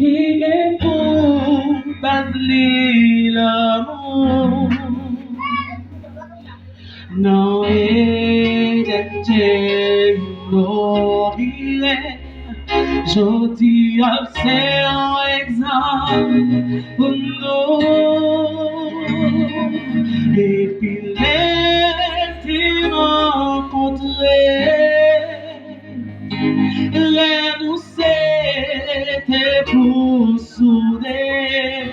qui est pour basler l'amour. Non, et d'être mourir. Je dis c'est un exemple pour nous. Et puis les rencontrer, les nous c'était pour souder.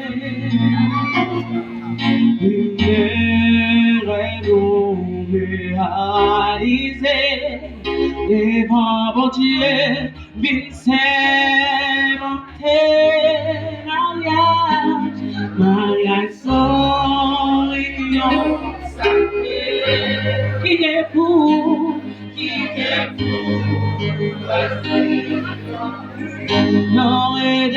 Lumière nous réaliser, les bons dieux Vincennes, mariage souriant, qui est pour, non et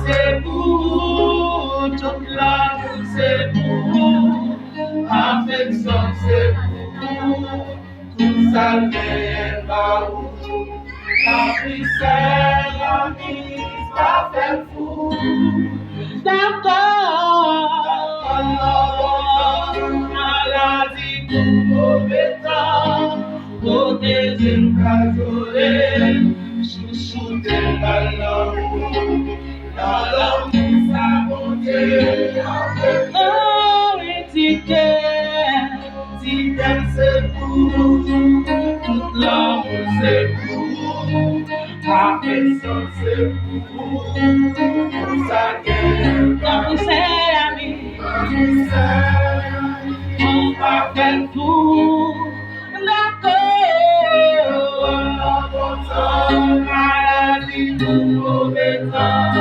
c'est pour toute la vie, c'est pour affection, c'est pour tout ça n'est pas où la puissance, la mise, pas fait fou. D'accord, maladie pour mauvais temps, protéger, cajoler, chouchouter dans l'amour, sa bonté. Oh, et ticket, c'est pour toute l'amour, c'est pour affection, c'est pour ça qu'elle c'est ami, on va faire tout, d'accord, maladie pour mauvais temps,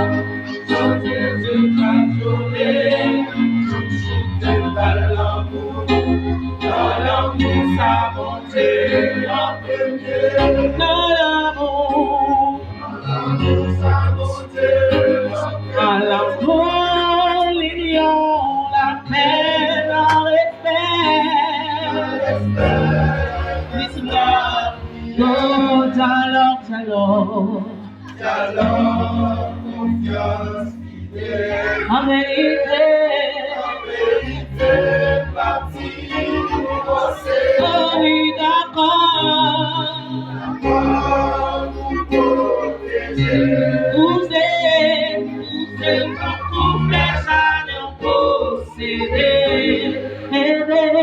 changer de cajoler, chouchouter dans l'amour, sa bonté en premier, dans l'amour, sa bonté, à l'amour, l'union, la paix, le respect, l'islam, oh, talent, confiance, idée, en vérité, parti, oh oui, d'accord, pour protéger, vous êtes quand tout flèche à nous posséder, aider,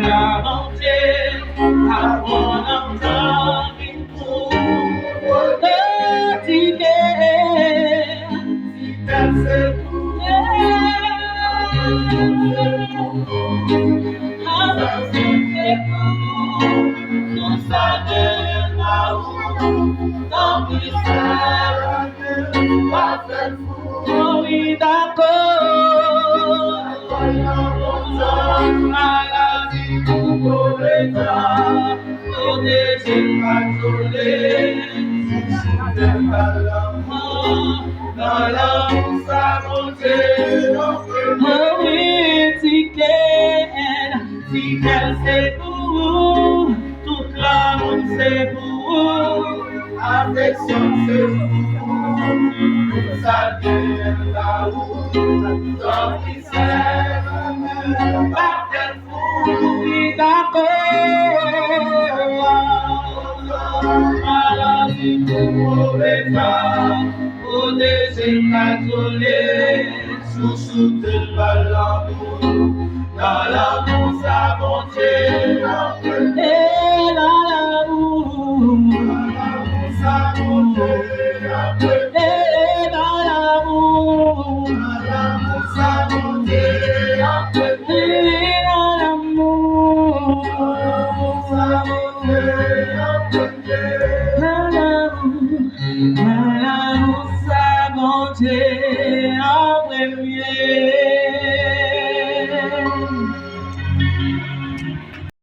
la bonté, à bon entendre pour c'est pour tout ça de pas fait fou. Oh oui, d'accord. Maladie pour mauvais temps, protéger, contrôler, dans l'amour, sa bonté. Oh oui, ticket, c'est pour vous, toute l'amour, c'est pour vous, affection, c'est pour vous, ça vient là-haut, dans qui sert, pas d'être fou, oui, d'accord, maladie pour mauvais temps, protéger, contrôler, chouchouter par l'amour, dans l'amour, sa bonté, et dans l'amour, sa bonté, et dans l'amour. L'amour sa bonté en premier.